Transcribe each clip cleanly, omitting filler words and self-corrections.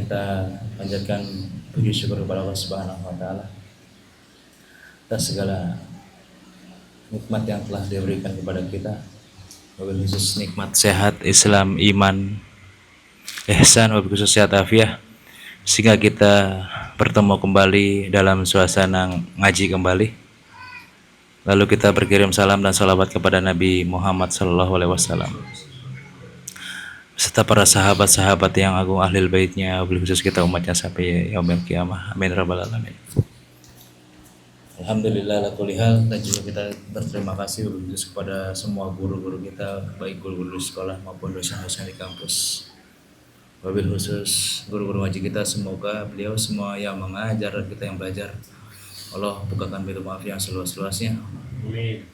kita panjatkan puji syukur kepada Allah Subhanahu wa taala atas segala nikmat yang telah diberikan kepada kita, wabil khusus nikmat sehat, Islam, iman, ihsan, wabil khusus sehat afiah, sehingga kita bertemu kembali dalam suasana ngaji kembali. Lalu kita berkirim salam dan salawat kepada Nabi Muhammad SAW serta para sahabat-sahabat yang agung, ahlil baitnya, wabil khusus kita umatnya sampai yaumil qiyamah. Amin rabbal alamin. Alhamdulillah ala kulli hal, dan juga kita berterima kasih wabil khusus kepada semua guru-guru kita, baik guru-guru di sekolah maupun dosen-dosen di kampus. Wabil khusus guru-guru ngaji kita, semoga beliau semua yang mengajar dan kita yang belajar, Allah bukakan pintu maaf yang seluas-luasnya. Amin.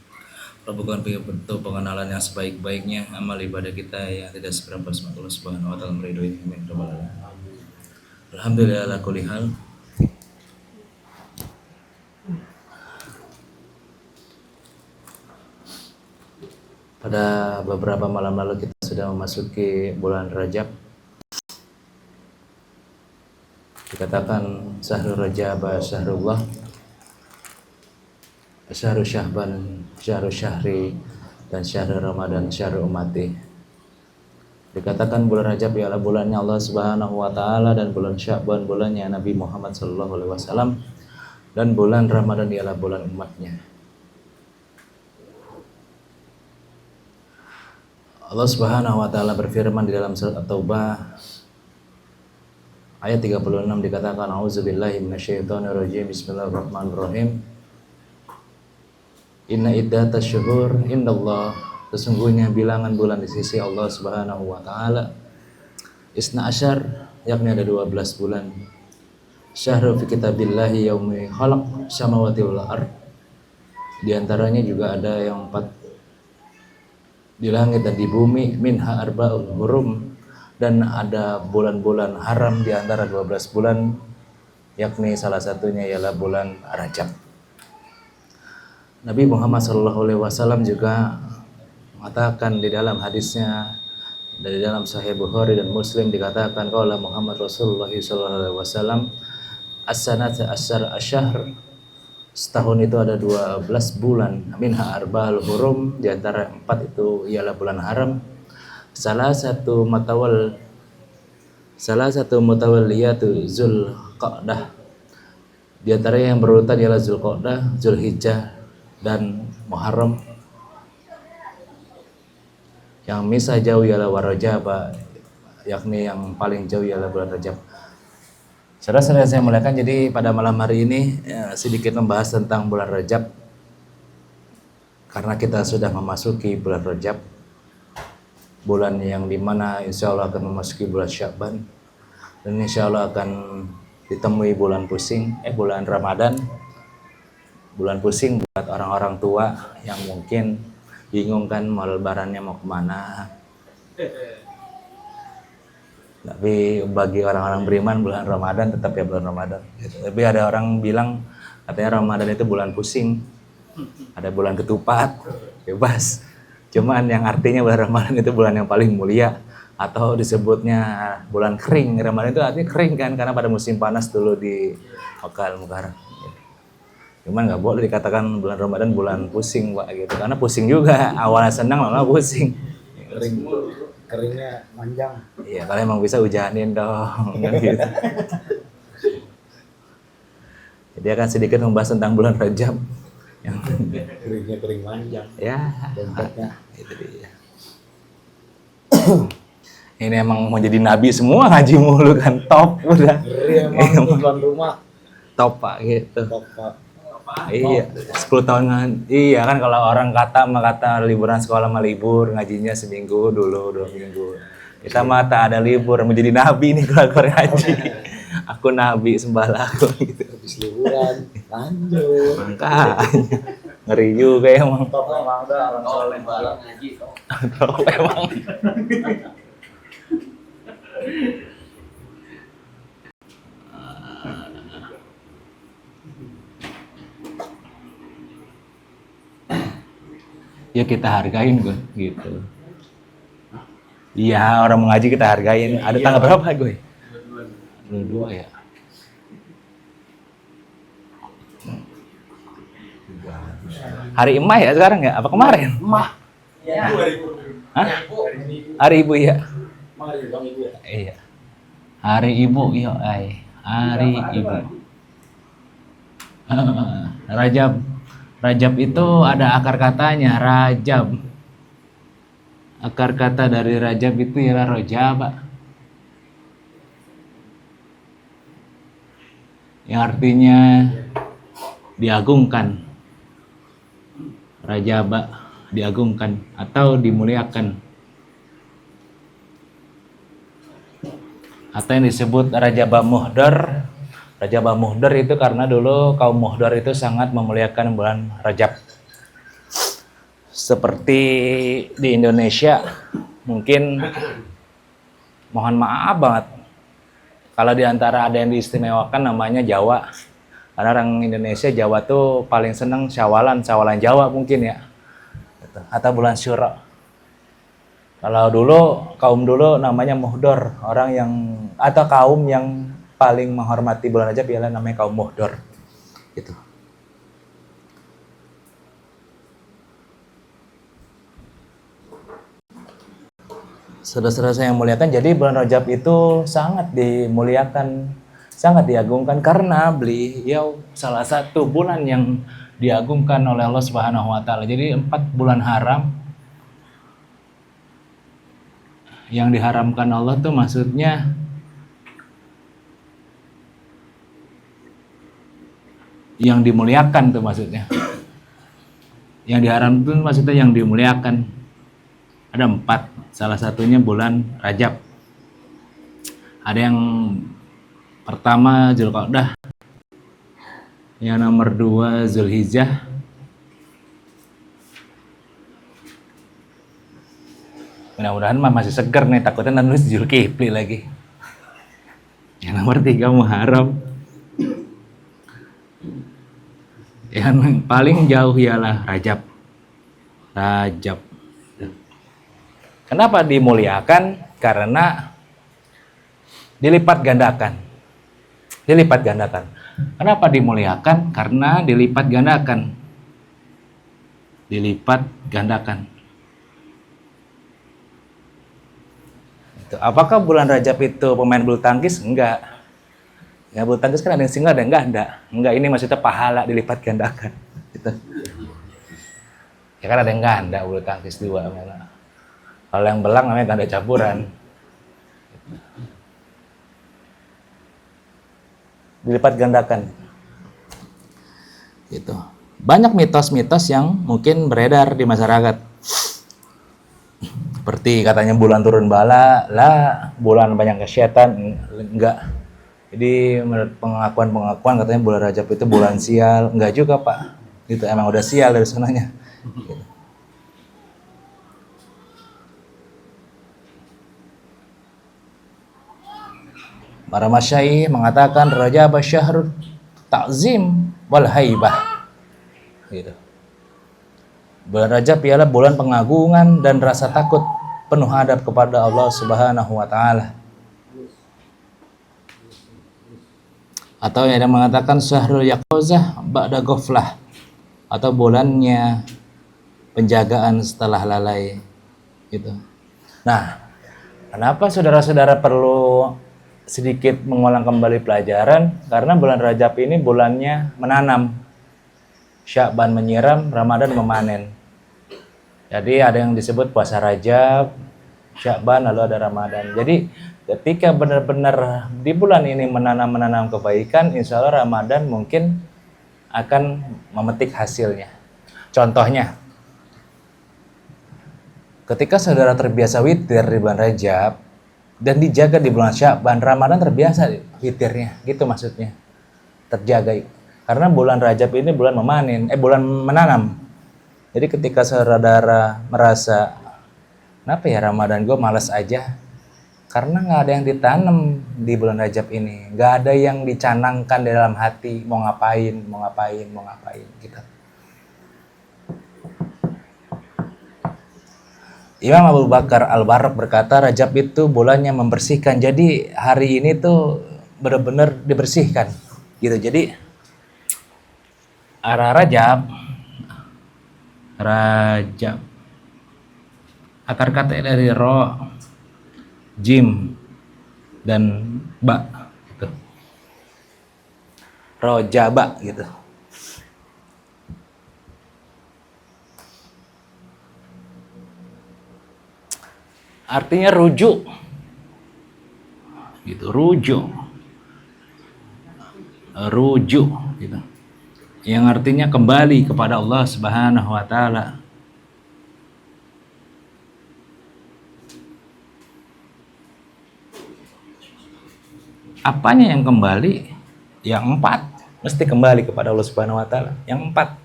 Allah bukakan pintu pengenalan yang sebaik-baiknya, amal ibadah kita yang tidak seberapa, semoga Allah Subhanahu wa taala meridhoi. Amin. Alhamdulillah ala kulli hal. Pada beberapa malam lalu kita sudah memasuki bulan Rajab. Dikatakan Syahrul Rajab, Syahrullah, Syahrul Syahban, Syahrul Syahri, dan Syahrul Ramadan, Syahrul Ummati. Dikatakan bulan Rajab ialah bulannya Allah Subhanahu wa taala, dan bulan Sya'ban bulannya Nabi Muhammad SAW, dan bulan Ramadan ialah bulan umatnya. Allah Subhanahu wa taala berfirman di dalam surat At-Taubah ayat 36, dikatakan auzubillahi minasyaitonirrajim, bismillahirrahmanirrahim. Inna iddatash syuhur indallah, sesungguhnya bilangan bulan di sisi Allah Subhanahu wa taala isna asyar, yakni ada 12 bulan. Syahru fi kitabillahi yaumi khalaq samawati wal ard, di antaranya juga ada yang 4 di langit dan di bumi, minha arba'ul hurum, dan ada bulan-bulan haram di antara 12 bulan, yakni salah satunya ialah bulan Rajab. Nabi Muhammad SAW juga mengatakan di dalam hadisnya dari dalam Sahih Bukhari dan Muslim, dikatakan qala Muhammad Rasulullah SAW, as-sanatu asyar, setahun itu ada 12 bulan, minha arba'ul hurum, di antara 4 itu ialah bulan haram. Salah satu mutawalliyatu Zulqa'dah, di antara yang berurutan ialah Zulqa'dah, Zulhijjah, dan Muharram. Yang misah jauh ialah Warajab, yakni yang paling jauh ialah bulan Rajab. Saudara-saudara saya muliakan, jadi pada malam hari ini sedikit membahas tentang bulan Rajab, karena kita sudah memasuki bulan Rajab, bulan yang dimana insya Allah akan memasuki bulan Sya'ban, dan insya Allah akan ditemui bulan Ramadan. Bulan pusing buat orang-orang tua yang mungkin bingung kan mau lebarannya mau kemana. Tapi bagi orang-orang beriman bulan Ramadan tetap ya bulan Ramadan. Tapi ada orang bilang katanya Ramadan itu bulan pusing, ada bulan ketupat, bebas. Cuman yang artinya bulan Ramadan itu bulan yang paling mulia, atau disebutnya bulan kering. Ramadan itu artinya kering kan, karena pada musim panas dulu di Mekah Al-Mukarram. Cuman nggak boleh dikatakan bulan Ramadan bulan pusing, Pak, gitu. Karena pusing juga, awalnya senang lama pusing. Keringnya panjang. Iya, kalau emang bisa hujanin dong, kan gitu. Jadi akan sedikit membahas tentang bulan Rajab yang Keringnya kering panjang. ya, Dompetnya. itu dia. Ini emang mau jadi nabi semua, ngaji mulu kan, top udah. Ngeri emang tuan rumah. Top, Pak, gitu. Bapak. Iya, 10 tahun kan. Iya kan, kalau orang kata liburan sekolah mah libur, ngajinya seminggu dulu, 2 minggu. Kita mah tak ada libur, menjadi nabi nih kalau ngaji. Aku nabi sembahlah aku gitu. Habis liburan, lanjut. Makanya ngeri juga emang. Top emang dah orang soleh ngaji. Top emang. Ya kita hargain gue gitu. Iya, orang mengaji kita hargain. Ada tanggal berapa gue? 22 ya. Hari emak ya sekarang ya? Apa kemarin? Emak. Hah? Hari ibu ya? Mari Bang Ibu ya. Iya. Hari ibu ya, Hari ibu. Rajab. Rajab itu ada akar katanya, rajab. Akar kata dari rajab itu ialah rojaba. Yang artinya diagungkan. Rajaba, diagungkan atau dimuliakan. Atau yang disebut rajaba muhdar. Rajaba muhdar itu karena dulu kaum muhdar itu sangat memuliakan bulan Rajab. Seperti di Indonesia, mungkin mohon maaf banget kalau di antara ada yang diistimewakan namanya Jawa. Karena orang Indonesia Jawa tuh paling seneng Syawalan Jawa mungkin ya. Atau bulan Syura. Kalau dulu kaum dulu namanya Muhdar, orang yang atau kaum yang paling menghormati bulan Rajab ialah namanya kaum Muhdar. Gitu. Saudara-saudara saya yang muliakan, jadi bulan Rajab itu sangat dimuliakan, sangat diagungkan karena beliau salah satu bulan yang diagungkan oleh Allah Subhanahu wa taala. Jadi 4 bulan haram yang diharamkan Allah tuh maksudnya yang dimuliakan tuh maksudnya. Yang diharam itu maksudnya yang dimuliakan. Ada 4, salah satunya bulan Rajab. Ada yang pertama Zulqa'dah, yang nomor 2 Zulhijjah, mudah-mudahan mah masih seger nih, takutnya nulis Zulkifli lagi. Yang nomor 3 Muharram, yang paling jauh ialah Rajab. Kenapa dimuliakan? Karena dilipat gandakan. Kenapa dimuliakan? Karena dilipat gandakan. Apakah bulan Rajab itu pemain bulu tangkis? Enggak. Ya, bulu tangkis kan ada yang single, ada yang enggak. Ini maksudnya pahala dilipat gandakan. Gitu. Ya kan ada yang ganda bulu tangkis 2. Kalau yang belang namanya ganda campuran. Dilipat gandakan. Gitu. Banyak mitos-mitos yang mungkin beredar di masyarakat. Seperti katanya bulan turun bala, bulan banyak kesyaitan, enggak. Jadi menurut pengakuan katanya bulan Rajab itu bulan sial, enggak juga Pak. Gitu, emang udah sial dari sananya. Gitu. Para masyaikh mengatakan Rajab syahrul ta'zim wal haibah. Gitu. Bulan Rajab ialah bulan pengagungan dan rasa takut penuh hadap kepada Allah Subhanahu wa taala. Atau yang mengatakan syahrul yaqazah ba'da ghaflah, atau bulannya penjagaan setelah lalai. Gitu. Nah, kenapa saudara-saudara perlu sedikit mengulang kembali pelajaran? Karena bulan Rajab ini bulannya menanam, Sya'ban menyiram, Ramadan memanen. Jadi ada yang disebut puasa Rajab, Sya'ban, lalu ada Ramadan. Jadi ketika benar-benar di bulan ini menanam kebaikan, insya Allah Ramadan mungkin akan memetik hasilnya. Contohnya, ketika saudara terbiasa witir di bulan Rajab dan dijaga di bulan Sya'ban, Ramadan terbiasa witirnya, gitu maksudnya. Terjaga. Karena bulan Rajab ini bulan bulan menanam. Jadi ketika saudara merasa, kenapa ya Ramadan gue malas aja? Karena nggak ada yang ditanam di bulan Rajab ini. Nggak ada yang dicanangkan di dalam hati, mau ngapain gitu. Imam Abu Bakar Al-Barrak berkata, Rajab itu bulannya membersihkan. Jadi hari ini tuh benar-benar dibersihkan gitu. Jadi Rajab akar kata dari ro, jim, dan ba gitu. Rojaba gitu. Artinya rujuk gitu, rujuk gitu, yang artinya kembali kepada Allah Subhanahu wa taala. Apanya yang kembali? Yang 4 mesti kembali kepada Allah Subhanahu wa taala. Yang 4.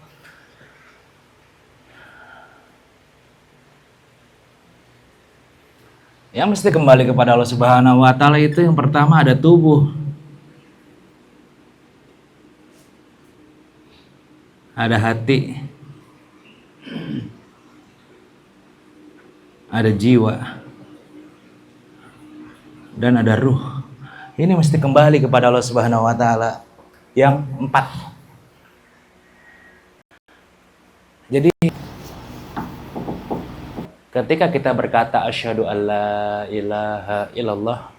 Yang mesti kembali kepada Allah Subhanahu wa taala itu yang pertama ada tubuh. Ada hati. Ada jiwa. Dan ada ruh. Ini mesti kembali kepada Allah Subhanahu wa taala. Yang 4. Jadi ketika kita berkata asyhadu alla ilaha illallah,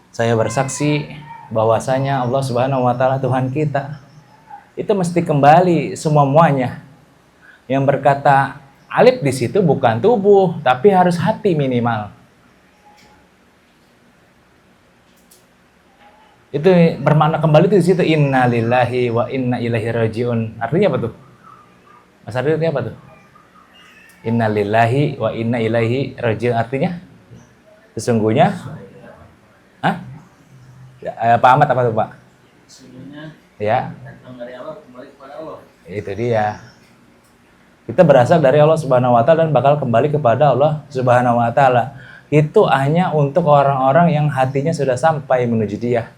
saya bersaksi bahwasanya Allah Subhanahu wa taala Tuhan kita. Itu mesti kembali semuanya. Yang berkata alif di situ bukan tubuh, tapi harus hati minimal. Itu bermakna kembali itu di situ innalillahi wa inna ilaihi rajiun. Artinya apa tuh? Mas artinya apa tuh? Innalillahi wa inna ilaihi rajiun artinya sesungguhnya Pak Ahmad apa tuh Pak? Sesungguhnya ya datang dari Allah kembali kepada Allah. Itu dia. Kita berasal dari Allah Subhanahu wa taala dan bakal kembali kepada Allah Subhanahu wa taala. Itu hanya untuk orang-orang yang hatinya sudah sampai menuju Dia.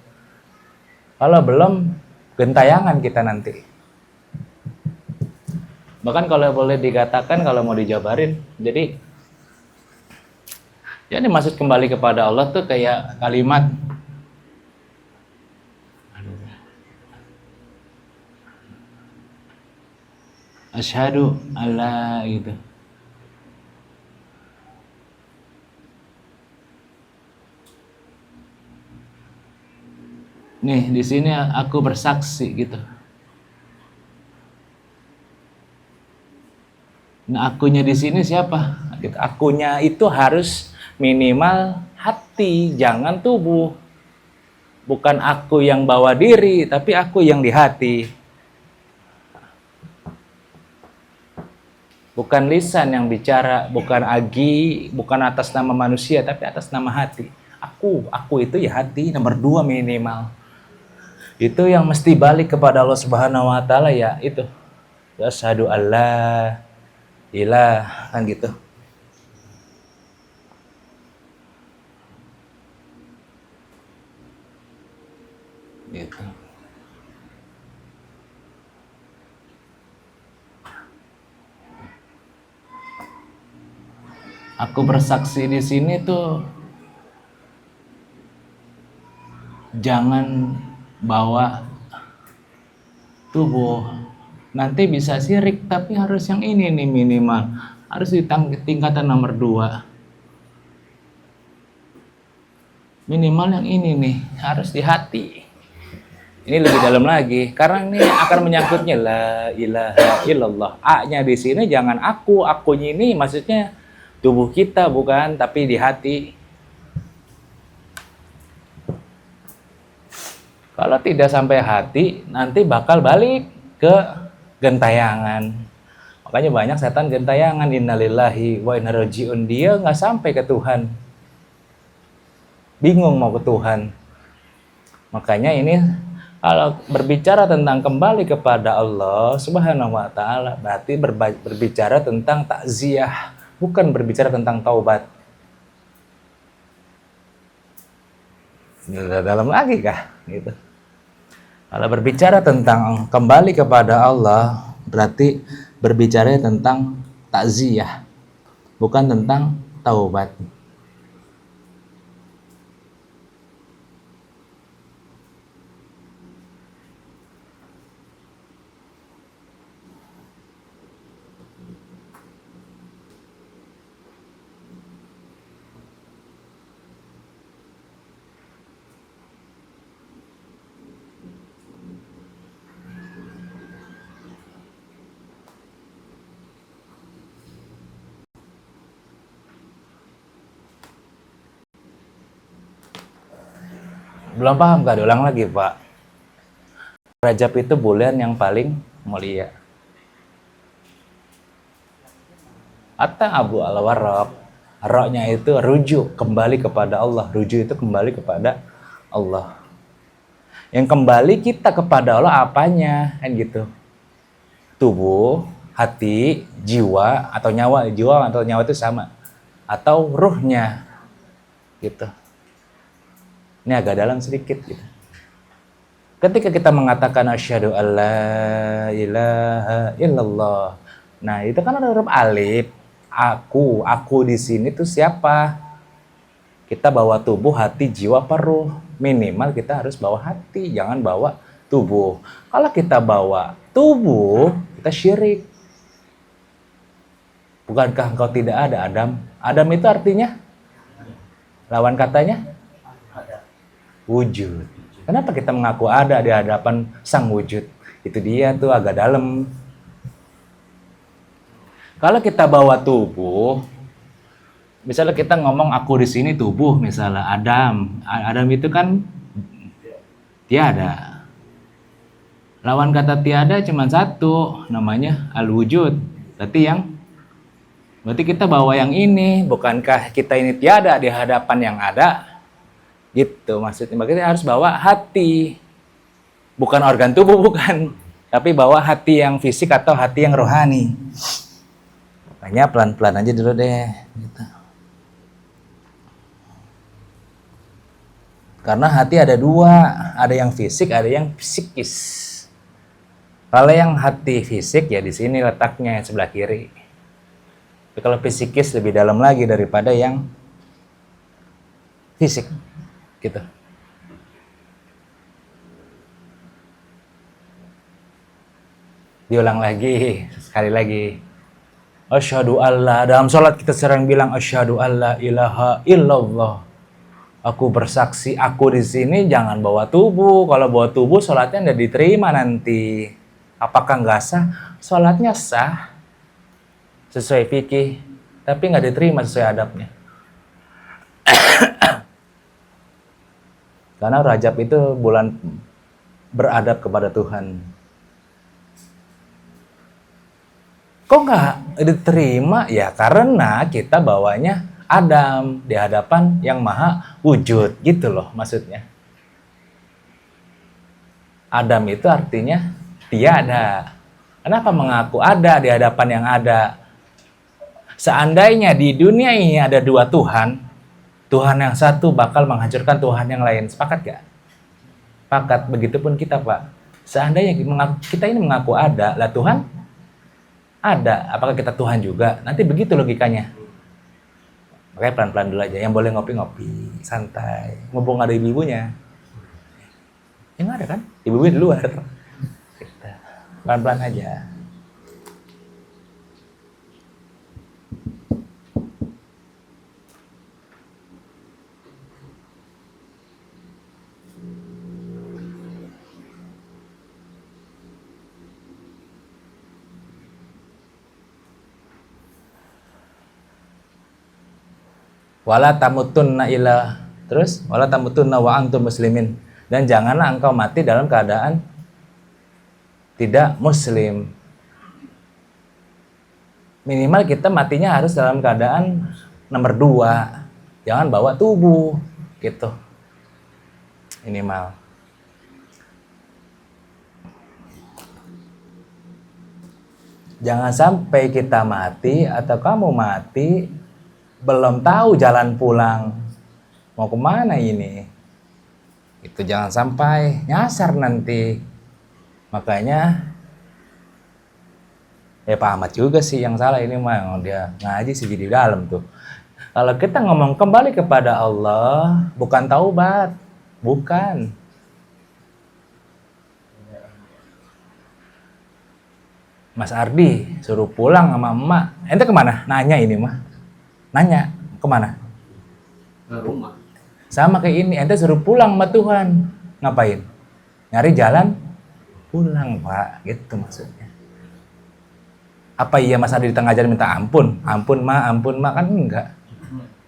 Kalau belum, gentayangan kita nanti. Bahkan kalau boleh dikatakan, kalau mau dijabarin, jadi maksud kembali kepada Allah tuh kayak kalimat asyhadu alla gitu. Nih di sini aku bersaksi gitu. Nah akunya di sini siapa? Akunya itu harus minimal hati, jangan tubuh. Bukan aku yang bawa diri, tapi aku yang di hati. Bukan lisan yang bicara, bukan agi, bukan atas nama manusia, tapi atas nama hati. Aku itu ya hati, nomor 2 minimal. Itu yang mesti balik kepada Allah Subhanahu wa taala ya itu. Asyhadu alla ilaha kan gitu. Gitu. Aku bersaksi di sini tuh jangan bawa tubuh. Nanti bisa syirik, tapi harus yang ini nih minimal. Harus di tingkatan nomor 2. Minimal yang ini nih, harus di hati. Ini lebih dalam lagi, karena ini akan menyangkutnya la ilaha illallah. A-nya di sini jangan akunya ini maksudnya tubuh kita bukan, tapi di hati. Kalau tidak sampai hati, nanti bakal balik ke gentayangan. Makanya banyak setan gentayangan, innalillahi wa inna rajiun. Dia nggak sampai ke Tuhan. Bingung mau ke Tuhan. Makanya ini kalau berbicara tentang kembali kepada Allah Subhanahu wa taala, berarti berbicara tentang takziah, bukan berbicara tentang taubat. Ini dalam lagi kah? Gitu. Kalau berbicara tentang kembali kepada Allah, berarti berbicara tentang takziah, bukan tentang taubat. Belum paham Kak? Diulang lagi Pak. Rajab itu bulan yang paling mulia. Atta Abu al-Warraq. Roknya itu rujuk, kembali kepada Allah. Rujuk itu kembali kepada Allah. Yang kembali kita kepada Allah apanya? Kan gitu. Tubuh, hati, jiwa, atau nyawa. Jiwa atau nyawa itu sama. Atau ruhnya. Gitu. Ini agak dalam sedikit gitu. Ketika kita mengatakan asyhadu alla ilaha illallah. Nah, itu kan ada huruf alif. Aku di sini tuh siapa? Kita bawa tubuh, hati, jiwa, peruh. Minimal kita harus bawa hati, jangan bawa tubuh. Kalau kita bawa tubuh, kita syirik. Bukankah engkau tidak ada, Adam? Adam itu artinya? Lawan katanya? Wujud. Kenapa kita mengaku ada di hadapan sang wujud? Itu dia tuh agak dalam. Kalau kita bawa tubuh, misalnya kita ngomong aku di sini tubuh, misalnya Adam. Adam itu kan tiada. Lawan kata tiada cuma satu, namanya al-wujud. Berarti kita bawa yang ini, bukankah kita ini tiada di hadapan yang ada? Gitu maksudnya. Makanya harus bawa hati. Bukan organ tubuh, bukan. Tapi bawa hati yang fisik atau hati yang rohani. Makanya pelan-pelan aja dulu deh. Gitu. Karena hati ada dua. Ada yang fisik, ada yang psikis. Kalau yang hati fisik ya di sini letaknya sebelah kiri. Tapi kalau psikis lebih dalam lagi daripada yang fisik. Gitu. Diulang lagi, sekali lagi. Asyhadu alla, dalam sholat kita sering bilang asyhadu alla ilaha illallah. Aku bersaksi, aku di sini jangan bawa tubuh. Kalau bawa tubuh, sholatnya nggak diterima nanti. Apakah nggak sah? Sholatnya sah sesuai fikih, tapi nggak diterima sesuai adabnya. Karena Rajab itu bulan beradab kepada Tuhan. Kok nggak diterima? Ya karena kita bawanya Adam di hadapan yang maha wujud. Gitu loh maksudnya. Adam itu artinya tiada. Kenapa mengaku ada di hadapan yang ada? Seandainya di dunia ini ada dua Tuhan, Tuhan yang satu bakal menghancurkan Tuhan yang lain. Sepakat gak? Sepakat. Begitupun kita Pak. Seandainya kita ini mengaku ada, lah Tuhan ada. Apakah kita Tuhan juga? Nanti begitu logikanya. Makanya pelan-pelan dulu aja. Yang boleh ngopi-ngopi, santai. Mumpung ada ibu-ibunya. Yang ada kan? Ibu-ibu di luar. Kita pelan-pelan aja. Wala tamutunna illa, terus wala tamutunna wa antum muslimin, dan janganlah engkau mati dalam keadaan tidak muslim. Minimal kita matinya harus dalam keadaan nomor 2, jangan bawa tubuh gitu, minimal. Jangan sampai kita mati atau kamu mati belum tahu jalan pulang, mau kemana ini, itu jangan sampai nyasar nanti. Makanya ya Pak Ahmad juga sih yang salah ini mah, dia ngaji sih di dalam tuh. Kalau kita ngomong kembali kepada Allah, bukan taubat, bukan. Mas Ardi suruh pulang sama emak, ente kemana? Nanya ini mah. Nanya, kemana? Ke rumah. Sama kayak ini, ente suruh pulang sama Tuhan. Ngapain? Nyari jalan pulang, Pak. Gitu maksudnya. Apa iya Mas Adi di tengah jalan minta ampun? Ampun, Ma. Kan enggak.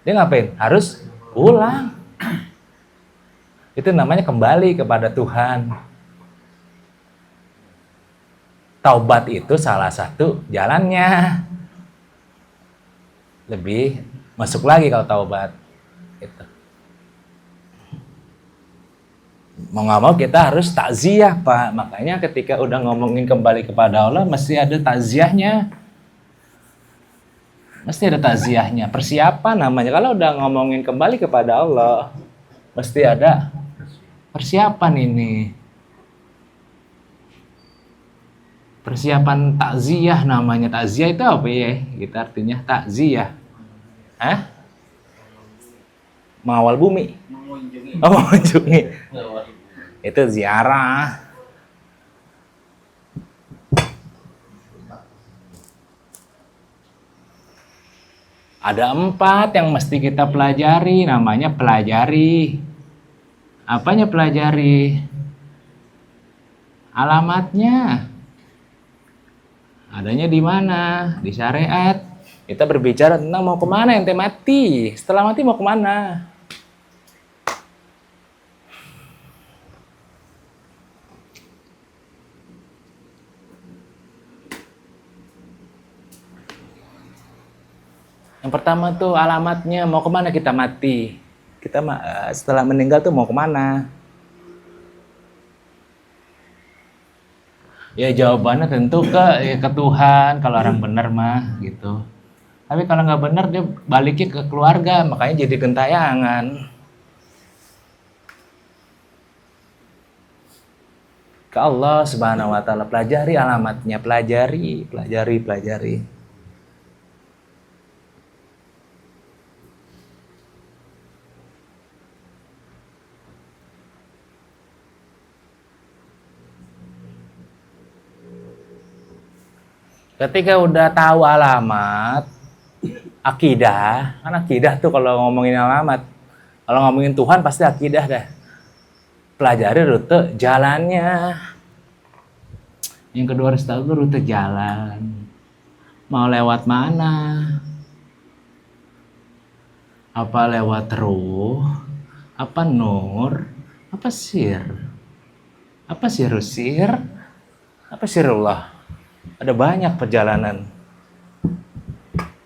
Dia ngapain? Harus pulang. Itu namanya kembali kepada Tuhan. Taubat itu salah satu jalannya. Lebih masuk lagi kalau taubat. Gitu. Mau nggak mau kita harus takziah, Pak. Makanya ketika udah ngomongin kembali kepada Allah, mesti ada takziahnya. Mesti ada takziahnya. Persiapan namanya. Kalau udah ngomongin kembali kepada Allah, mesti ada persiapan ini. Persiapan takziah namanya. Takziah itu apa ya? Gitu artinya takziah. Hah? Mengawal bumi. Mengunjungi. Oh, mengunjungi. Itu ziarah. Ada 4 yang mesti kita pelajari. Namanya pelajari. Apanya pelajari? Alamatnya. Adanya di mana? Di syariat. Kita berbicara tentang mau kemana ente mati. Setelah mati mau kemana? Yang pertama tuh alamatnya mau kemana kita mati. Kita setelah meninggal tuh mau kemana? Ya jawabannya tentu ke Tuhan kalau orang benar mah gitu. Tapi kalau nggak benar dia baliknya ke keluarga, makanya jadi gentayangan. Ke Allah Subhanahu wa taala, pelajari alamatnya, pelajari. Ketika udah tahu alamat, akidah, kan akidah tuh kalau ngomongin alamat, kalau ngomongin Tuhan pasti akidah dah. Pelajari rute jalannya. Yang kedua harus tahu tuh rute jalan. Mau lewat mana? Apa lewat ruh? Apa nur? Apa sir? Apa sir? Apa sirullah? Ada banyak perjalanan.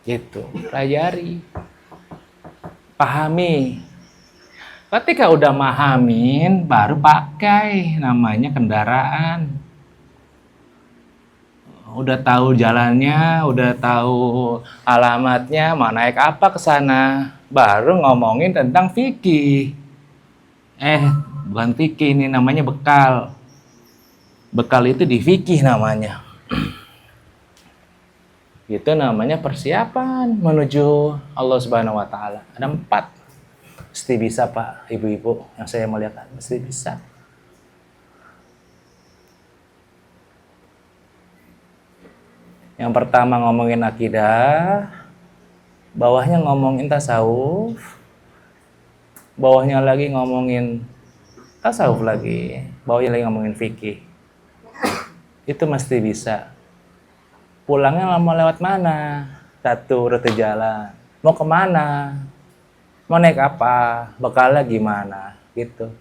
Gitu, pelajari. Pahami. Ketika udah mahamin, baru pakai. Namanya kendaraan. Udah tahu jalannya, udah tahu alamatnya, mau naik apa ke sana. Baru ngomongin tentang fikih. Bukan fikih, ini namanya bekal. Bekal itu di fikih namanya. Itu namanya persiapan menuju Allah Subhanahu wa taala. Ada 4. Mesti bisa, Pak, ibu-ibu yang saya muliakan, mesti bisa. Yang pertama ngomongin akidah, bawahnya ngomongin tasawuf, bawahnya lagi ngomongin tasawuf lagi, bawahnya lagi ngomongin fikih. Itu mesti bisa. Pulangnya mau lewat mana? 1, rute jalan. Mau kemana? Mau naik apa? Bekalnya gimana? Gitu.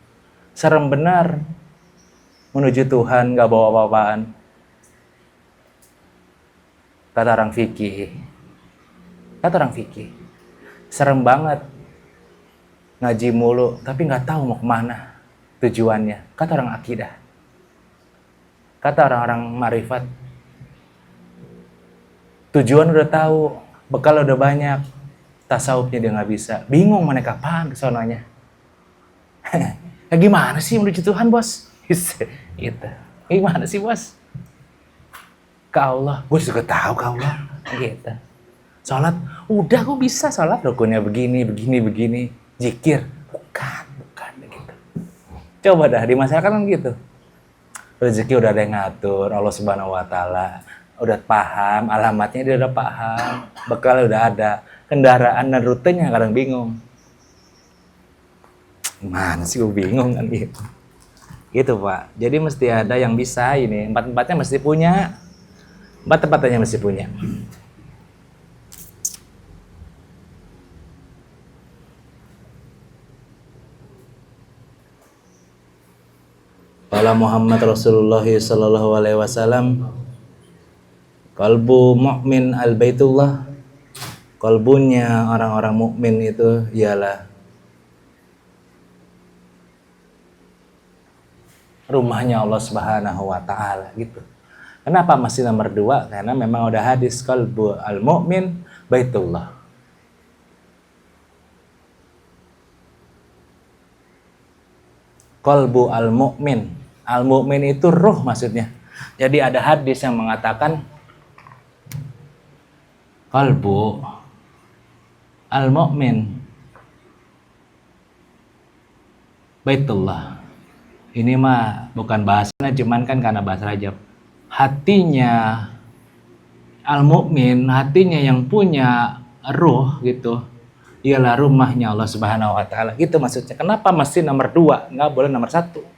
Serem benar. Menuju Tuhan gak bawa apa-apaan. Kata orang fikih. Serem banget. Ngaji mulu, tapi gak tahu mau kemana tujuannya. Kata orang akidah. Kata orang-orang marifat. Tujuan udah tahu, bekal udah banyak, tasawufnya dia nggak bisa, bingung mau naik apaan ke sononya. Ya gimana sih menuju Tuhan, bos? Gitu. Gimana sih, bos? Ke Allah, gue juga tahu ke Allah. Gitu. Sholat, udah gue bisa sholat, rukunnya begini. Zikir, bukan gitu. Coba dah di masyarakat kan gitu. Rezeki udah ada yang ngatur, Allah Subhanahu wa taala. Udah paham, alamatnya dia udah paham, bekal udah ada, kendaraan dan rutenya kadang bingung. Mana sih gue bingung kan gitu. Gitu, Pak. Jadi mesti ada yang bisa ini, 4-4-nya mesti punya. 4 tempatnya mesti punya. Qala Muhammad Rasulullah sallallahu alaihi wasallam, qalbu mu'min al-baitullah. Kalbunya orang-orang mukmin itu ialah rumahnya Allah Subhanahu wa taala gitu. Kenapa masih nomor 2? Karena memang udah hadis qalbu al-mu'min baitullah. Qalbu al-mu'min. Al-mu'min itu ruh maksudnya. Jadi ada hadis yang mengatakan qalbu al-mu'min baitullah. Ini mah bukan bahasanya, cuman kan karena bahasa Rajab. Hatinya al-mu'min, hatinya yang punya ruh gitu, ialah rumahnya Allah Subhanahu wa taala. Gitu maksudnya. Kenapa mesti nomor 2? Nggak boleh nomor 1.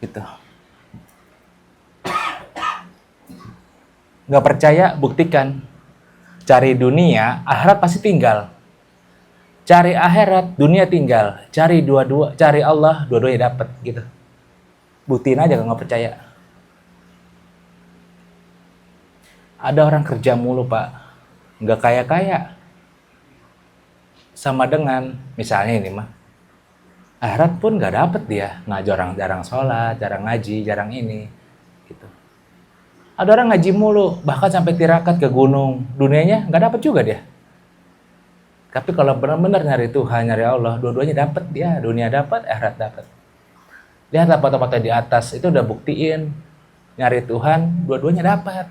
Gitu. Nggak percaya, buktikan. Cari dunia, akhirat pasti tinggal. Cari akhirat, dunia tinggal. Cari cari Allah, dua-duanya dapat gitu. Buktiin aja kalau nggak percaya. Ada orang kerja mulu, Pak. Nggak kaya-kaya. Sama dengan, misalnya ini mah, akhirat pun nggak dapet dia. Jarang sholat, jarang ngaji, jarang ini. Gitu. Ada orang ngaji mulu, bahkan sampai tirakat ke gunung. Dunianya nggak dapet juga dia. Tapi kalau benar-benar nyari Tuhan, nyari Allah, dua-duanya dapat dia. Dunia dapat, akhirat dapat. Lihat foto-foto di atas, itu udah buktiin. Nyari Tuhan, dua-duanya dapat.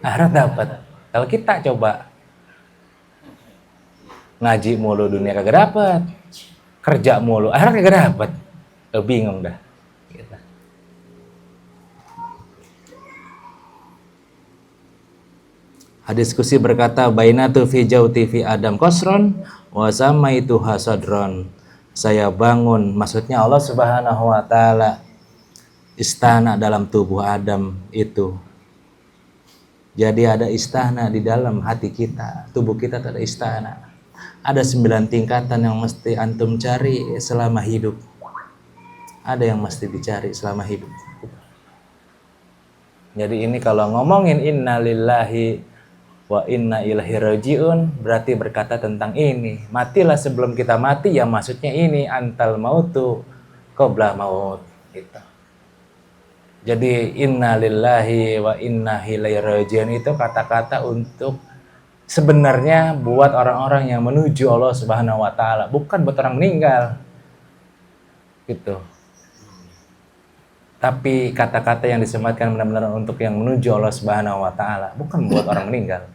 Akhirat dapat. Kalau kita coba ngaji mulu, dunia kagak dapat. Kerja mulu, akhirat kagak dapat. Bingung dah. Gitu. Hadis kursi berkata, bainatu fi jauti fi Adam qasron wa samaitu hasadron. Saya bangun, maksudnya Allah Subhanahu wa taala, istana dalam tubuh Adam itu. Jadi ada istana di dalam hati kita, tubuh kita ada istana. Ada 9 tingkatan yang mesti antum cari selama hidup. Ada yang mesti dicari selama hidup. Jadi ini kalau ngomongin innalillahi wa inna ilaihi rajiun, berarti berkata tentang ini. Matilah sebelum kita mati, ya maksudnya ini, antal mautu qabla maut gitu. Jadi innalillahi wa inna ilaihi rajiun itu kata-kata untuk sebenarnya buat orang-orang yang menuju Allah Subhanahu wa taala, bukan buat orang meninggal. Gitu. Tapi kata-kata yang disematkan benar-benar untuk yang menuju Allah Subhanahu wa taala, bukan buat orang meninggal.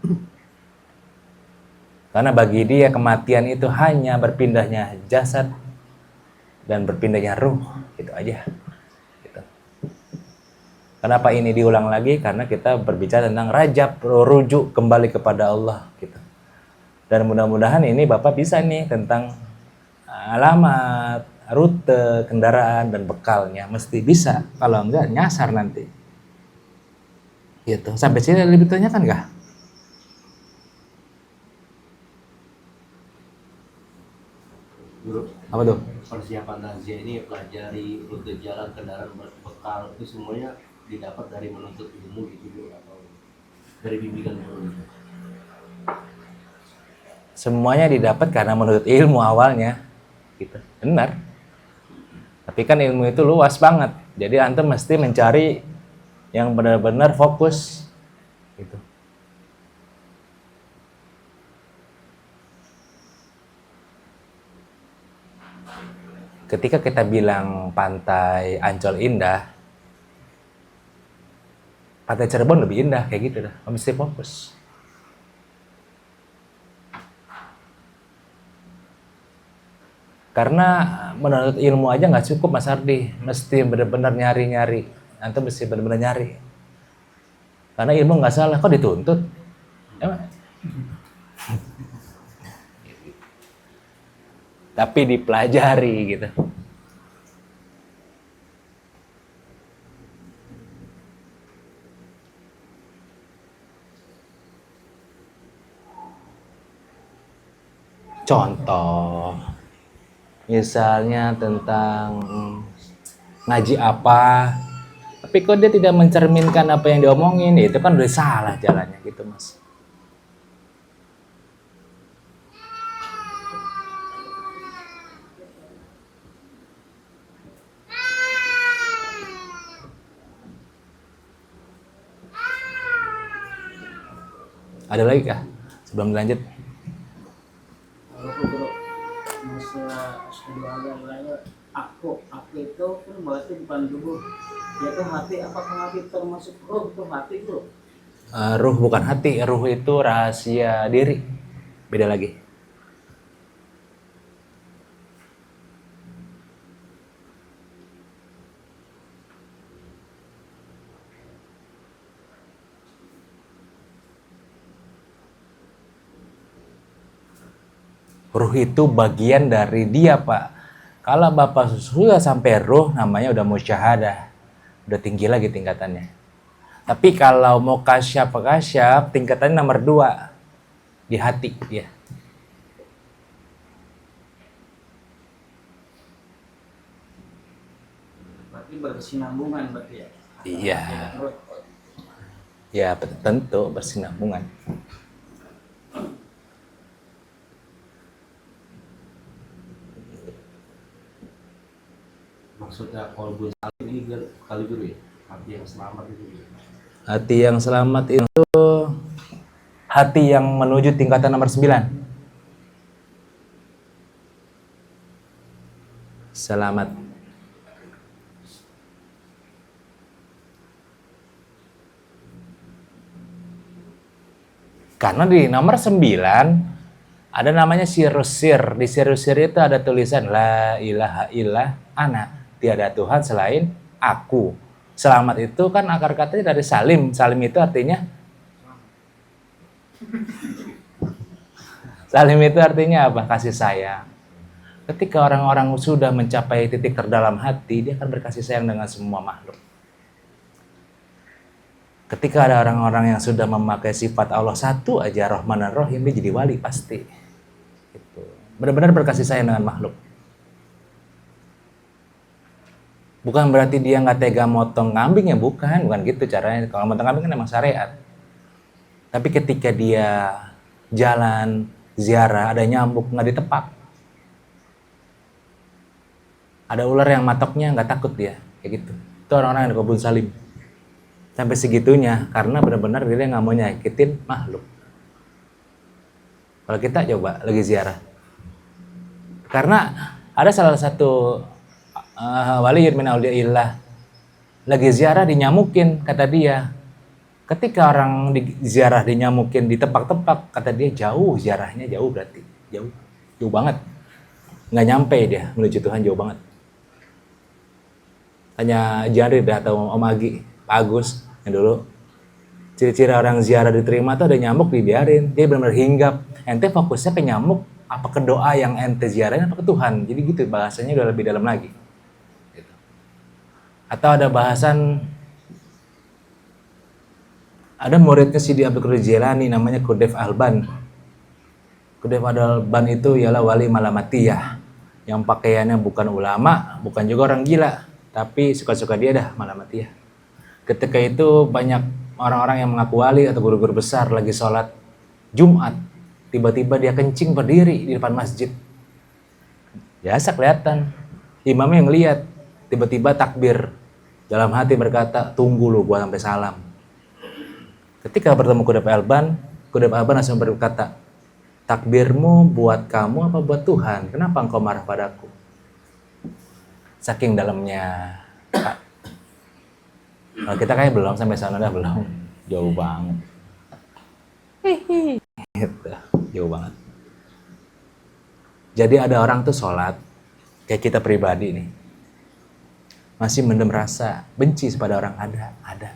Karena bagi dia kematian itu hanya berpindahnya jasad dan berpindahnya ruh, gitu aja. Gitu. Kenapa ini diulang lagi? Karena kita berbicara tentang Rajab, rujuk kembali kepada Allah gitu. Dan mudah-mudahan ini Bapak bisa nih tentang alamat, rute kendaraan dan bekalnya, mesti bisa. Kalau enggak nyasar nanti. Gitu. Sampai sini lebih tanyakan enggak? Apa tuh? Persiapan lansia ini pelajari rute jalan, kendaraan, bekal, itu semuanya didapat dari menuntut ilmu gitu atau dari bimbingan guru? Semuanya didapat karena menuntut ilmu awalnya. Gitu. Benar. Tapi kan ilmu itu luas banget. Jadi antum mesti mencari yang benar-benar fokus gitu. Ketika kita bilang pantai Ancol indah, pantai Cirebon lebih indah kayak gitu dah. Mesti fokus. Karena menurut ilmu aja nggak cukup Mas Ardi, mesti benar-benar nyari-nyari. Antum mesti benar-benar nyari. Karena ilmu nggak salah, kok dituntut? Emang? Tapi dipelajari gitu. Contoh, misalnya tentang ngaji apa, tapi kok dia tidak mencerminkan apa yang diomongin, ya itu kan udah salah jalannya gitu Mas. Ada lagi kah sebelum lanjut? Walaupun bro, masalah asyhadu an la ilaha illallah, aku itu kan berarti bukan tubuh. Ya tuh hati, apakah hati termasuk roh itu hati bro? Ruh bukan hati, ruh itu rahasia diri, beda lagi. Ruh itu bagian dari dia Pak. Kalau Bapak sudah sampai ruh, namanya udah musyahadah, udah tinggi lagi tingkatannya. Tapi kalau mau kasyaf tingkatannya nomor 2 di hati ya. Berarti berkesinambungan berarti ya? Iya. Ya tentu bersinambungan. Maksudnya kolbun salim ini kali dulu ya, hati yang selamat itu ya. Hati yang selamat itu hati yang menuju tingkatan nomor 9. Selamat. Karena di nomor 9 ada namanya sirusir. Di sirusir itu ada tulisan la ilaha illallah ana, tiada Tuhan selain aku. Selamat itu kan akar katanya dari salim. Salim itu artinya apa? Kasih sayang. Ketika orang-orang sudah mencapai titik terdalam hati, dia akan berkasih sayang dengan semua makhluk. Ketika ada orang-orang yang sudah memakai sifat Allah satu aja, Rahman dan Rahim, dia jadi wali pasti. Gitu. Benar-benar berkasih sayang dengan makhluk. Bukan berarti dia nggak tega motong kambing ya, bukan gitu caranya. Kalau motong kambing kan emang syariat. Tapi ketika dia jalan ziarah ada nyamuk nggak ditepak, ada ular yang matoknya nggak takut dia, kayak gitu. Itu orang-orang yang di kebun salim. Sampai segitunya karena benar-benar dia nggak mau nyakitin makhluk. Kalau kita coba lagi ziarah, karena ada salah satu wali min auliyaillah lagi ziarah dinyamukin, kata dia. Ketika orang di ziarah dinyamukin, ditepak-tepak, kata dia jauh ziarahnya, jauh berarti jauh banget, nggak nyampe dia menuju Tuhan, jauh banget. Tanya Jarir atau Om Agi, Pak Agus yang dulu, ciri-ciri orang ziarah diterima tuh ada nyamuk dibiarin, dia benar-benar hinggap. Ente fokusnya ke nyamuk apa ke doa yang ente ziarahin apa ke Tuhan, jadi gitu bahasanya udah lebih dalam lagi. Atau ada bahasan, ada muridnya Sidi Abdul Qadir Jilani namanya Khudayf Alban. Khudayf Alban itu ialah wali malamatiyah yang pakaiannya bukan ulama, bukan juga orang gila, tapi suka-suka dia dah malamatiyah. Ketika itu banyak orang-orang yang mengaku wali atau guru-guru besar lagi sholat Jumat, tiba-tiba dia kencing berdiri di depan masjid. Biasa kelihatan, imamnya yang lihat, tiba-tiba takbir. Dalam hati berkata, tunggu lu gua sampai salam. Ketika bertemu Khudayf Alban langsung berkata, takbirmu buat kamu apa buat Tuhan? Kenapa engkau marah padaku? Saking dalamnya. Kalau kita kayak belum sampai sana, dah belum. Jauh banget. Gitu, jauh banget. Jadi ada orang tuh sholat, kayak kita pribadi nih, masih mendem rasa benci kepada orang, ada.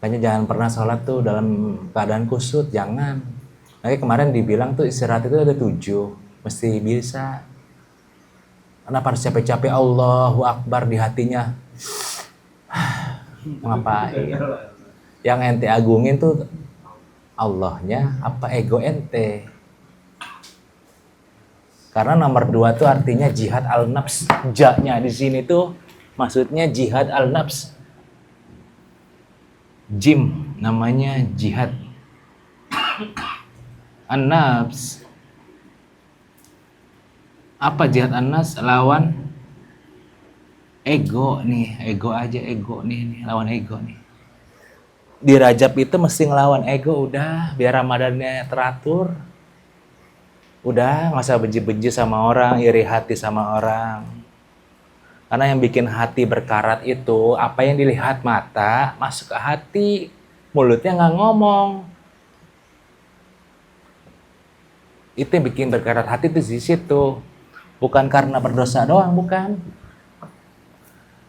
Makanya jangan pernah sholat tuh dalam keadaan kusut, jangan. Makanya kemarin dibilang tuh istirahat itu ada 7, mesti bisa. Kenapa harus capek-capek Allahu Akbar di hatinya? Ngapain? Yang ente agungin tuh Allahnya apa ego ente? Karena nomor 2 tuh artinya jihad al-nafs. Ja-nya di sini tuh maksudnya jihad al-nafs. Jim namanya jihad an-nafs. Apa jihad an-nafs? Lawan ego nih, ego aja, ego nih, lawan ego nih. Di Rajab itu mesti ngelawan ego, udah biar Ramadannya teratur. Udah nggak usah benci-benci sama orang, iri hati sama orang. Karena yang bikin hati berkarat itu apa yang dilihat mata masuk ke hati, mulutnya nggak ngomong. Itu yang bikin berkarat hati itu di situ. Bukan karena berdosa doang, bukan.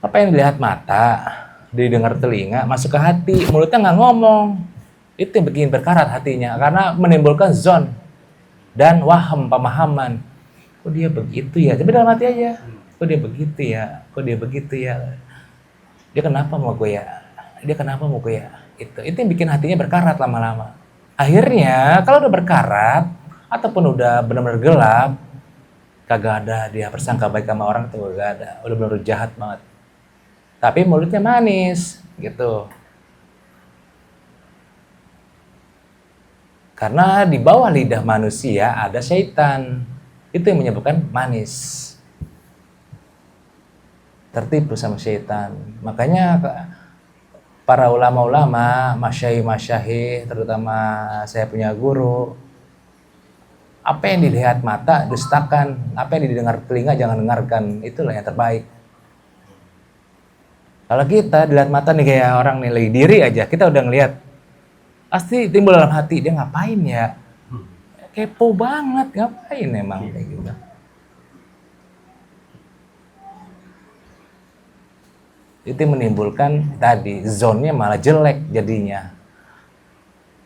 Apa yang dilihat mata, didengar telinga, masuk ke hati, mulutnya nggak ngomong. Itu yang bikin berkarat hatinya, karena menimbulkan zon dan waham, pemahaman. Kok dia begitu ya? Tapi dalam hati aja. Kok dia begitu ya? Kok dia begitu ya? Dia kenapa mau gue ya? Dia kenapa mau gue ya? Itu yang bikin hatinya berkarat lama-lama. Akhirnya kalau udah berkarat ataupun udah benar-benar gelap, kagak ada dia persangka baik sama orang tuh, gak ada. Udah benar-benar jahat banget. Tapi mulutnya manis, gitu. Karena di bawah lidah manusia ada syaitan. Itu yang menyebabkan manis. Tertipu sama syaitan. Makanya para ulama-ulama, masyayikh, terutama saya punya guru, apa yang dilihat mata dustakan, apa yang didengar telinga jangan dengarkan. Itulah yang terbaik. Kalau kita dilihat mata nih kayak orang nih lagi diri aja, kita udah ngelihat, pasti timbul dalam hati, dia ngapain ya? Kepo banget, ngapain emang kayak gitu. Itu menimbulkan tadi, zonnya malah jelek jadinya.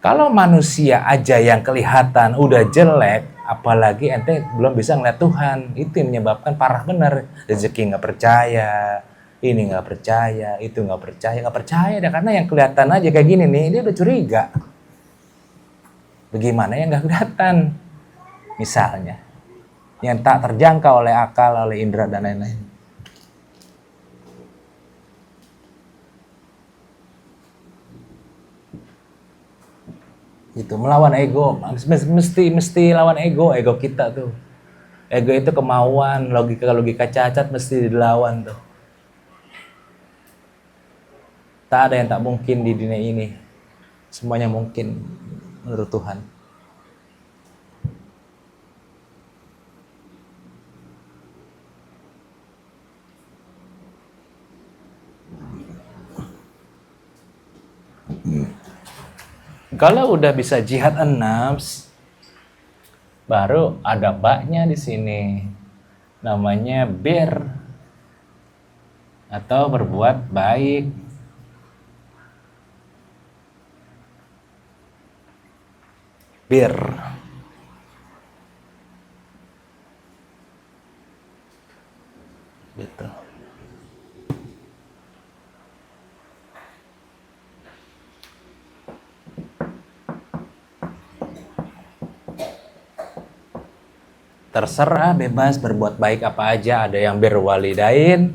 Kalau manusia aja yang kelihatan udah jelek, apalagi ente belum bisa ngeliat Tuhan, itu yang menyebabkan parah bener. Rezeki nggak percaya, ini nggak percaya, itu nggak percaya dah, karena yang kelihatan aja kayak gini nih, dia udah curiga. Bagaimana yang nggak kelihatan? Misalnya, yang tak terjangkau oleh akal, oleh indera dan lain-lain. Itu melawan ego, mesti lawan ego kita tuh. Ego itu kemauan, logika cacat mesti dilawan tuh. Tak ada yang tak mungkin di dunia ini. Semuanya mungkin menurut Tuhan. Kalau udah bisa jihad an-nafs, baru ada baknya di sini. Namanya bir atau berbuat baik. Bir. Gitu. Terserah, bebas berbuat baik apa aja, ada yang berwalidain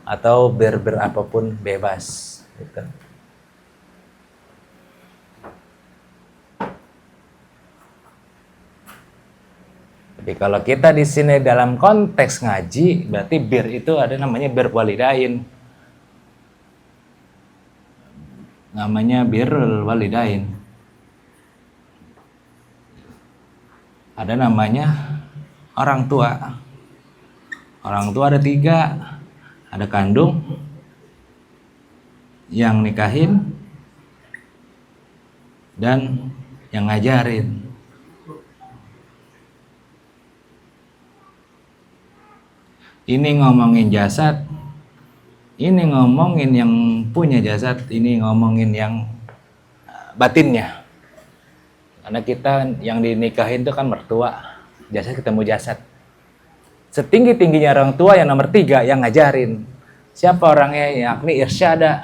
atau berapapun, bebas gitu. Tapi kalau kita di sini dalam konteks ngaji, berarti bir itu ada namanya berwalidain. Namanya birrul walidain. Ada namanya orang tua. Orang tua ada 3. Ada kandung, yang nikahin, dan yang ngajarin. Ini ngomongin jasad, ini ngomongin yang punya jasad, ini ngomongin yang batinnya. Karena kita yang dinikahin itu kan mertua, jasad ketemu jasad. Setinggi-tingginya orang tua yang nomor 3 yang ngajarin. Siapa orangnya? Yakni irsyada.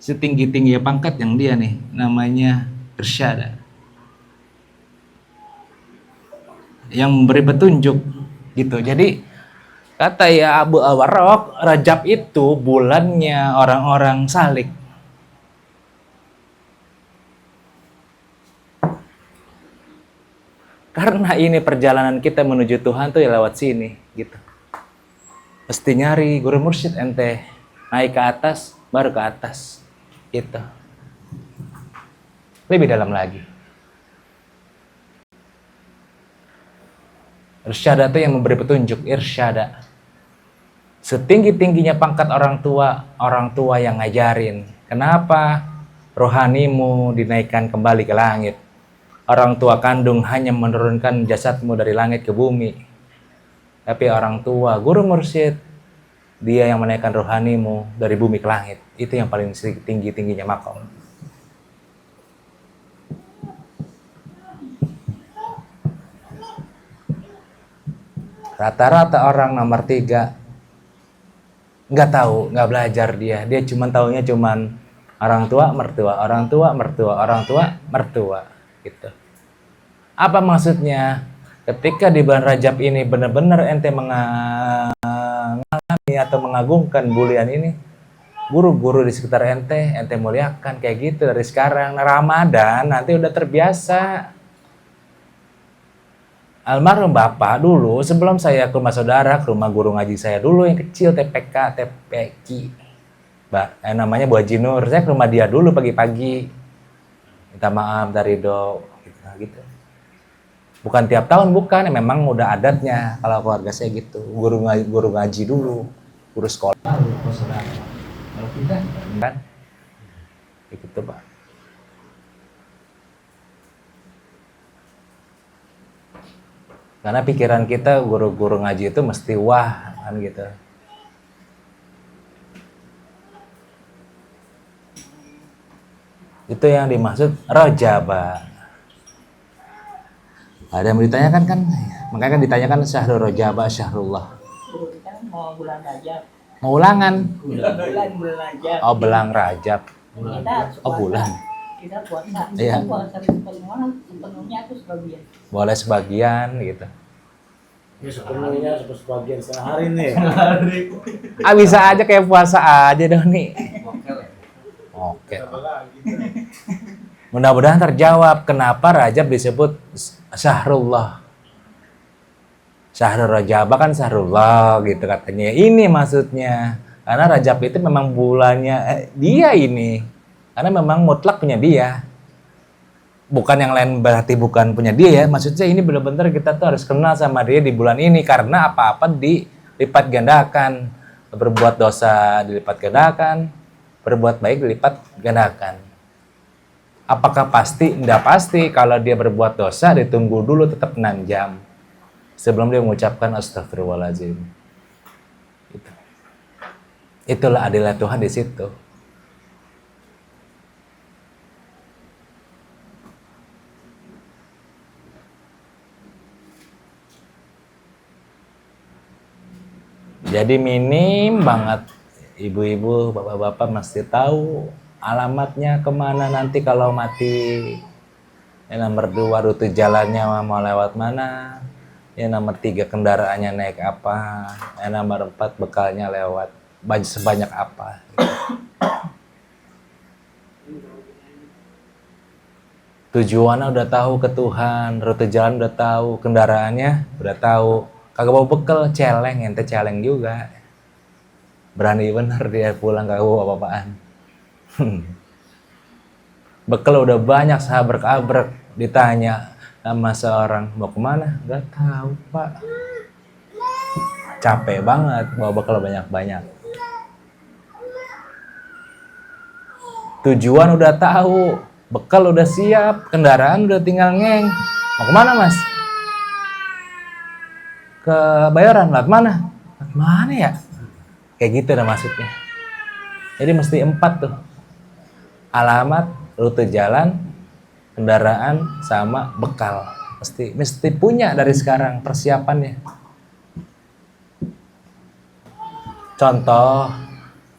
Setinggi-tinggi pangkat yang dia nih, namanya irsyada. Yang memberi petunjuk. gitu. Jadi kata ya Abu Al-Warraq, Rajab itu bulannya orang-orang salik. Karena ini perjalanan kita menuju Tuhan tuh ya lewat sini gitu. Mesti nyari guru mursyid ente, naik ke atas baru ke atas gitu. Lebih dalam lagi. Irsyada itu yang memberi petunjuk, irsyada. Setinggi-tingginya pangkat orang tua yang ngajarin. Kenapa rohanimu dinaikkan kembali ke langit? Orang tua kandung hanya menurunkan jasadmu dari langit ke bumi. Tapi orang tua, guru mursyid, dia yang menaikkan rohanimu dari bumi ke langit. Itu yang paling tinggi-tingginya makom. Rata-rata orang nomor 3 nggak tahu, nggak belajar dia. Dia cuma taunya cuman orang tua, mertua, orang tua, mertua, orang tua, mertua, gitu. Apa maksudnya? Ketika di bulan Rajab ini benar-benar ente mengalami atau mengagungkan bulan ini, guru-guru di sekitar ente muliakan kayak gitu dari sekarang. Nah, Ramadan nanti udah terbiasa. Almarhum bapak dulu sebelum saya ke rumah saudara, ke rumah guru ngaji saya dulu yang kecil, TPK, TPQ, namanya Bu Haji Nur. Saya ke rumah dia dulu pagi-pagi, minta maaf dari do, gitu. Bukan tiap tahun, bukan, memang udah adatnya kalau keluarga saya gitu. Guru ngaji dulu, guru sekolah dulu, saudara. Kalau kita kan, gitu Pak. Karena pikiran kita guru-guru ngaji itu mesti wah kan gitu. Itu yang dimaksud Rajaba. Ada yang ditanyakan kan? Makanya kan ditanyakan Syahrul Rajaba, Syahrullah. Kita mau bulan Rajab. Mau ulangan? Bulan Rajab. Oh, belang Rajab. Kita Oh, bulan. Kita puasa. Iya. Kita puasa sepenuhnya atau sebagian? Boleh sebagian gitu. Ya sepenuhnya sebagian sehari nih. Ah, bisa aja kayak puasa aja Doni. Oke. Mudah-mudahan terjawab kenapa Rajab disebut Syahrullah. Syahrul Rajab kan Syahrullah gitu katanya. Ini maksudnya. Karena Rajab itu memang bulannya dia ini. Karena memang mutlak punya dia. Bukan yang lain berarti bukan punya dia ya. Maksudnya ini benar-benar kita tuh harus kenal sama dia di bulan ini. Karena apa-apa dilipat gandakan. Berbuat dosa dilipat gandakan. Berbuat baik dilipat gandakan. Apakah pasti? Tidak pasti. Kalau dia berbuat dosa ditunggu dulu tetap 6 jam. Sebelum dia mengucapkan astagfirullahaladzim. Itulah adilnya Tuhan di situ. Jadi minim banget ibu-ibu, bapak-bapak mesti tahu alamatnya kemana nanti kalau mati. Yang nomor 2 rute jalannya mau lewat mana. Yang nomor 3 kendaraannya naik apa. Yang nomor 4 bekalnya lewat sebanyak apa. Tujuannya udah tahu ke Tuhan, rute jalan udah tahu, kendaraannya udah tahu. Kagak bawa bekal, celeng, ente celeng juga. Berani bener dia pulang kagak bawa apa-apaan. Bekal udah banyak, sabrek-abrek. Ditanya sama seorang, mau kemana? Gak tahu Pak. Capek banget bawa bekal banyak-banyak. Tujuan udah tahu, bekal udah siap, kendaraan udah tinggal ngeng. Mau kemana Mas? Ke Bayoran, lewat mana? Lewat mana ya? Kayak gitu dah maksudnya. Jadi mesti 4 tuh. Alamat, rute jalan, kendaraan, sama bekal. Mesti punya dari sekarang persiapannya. Contoh,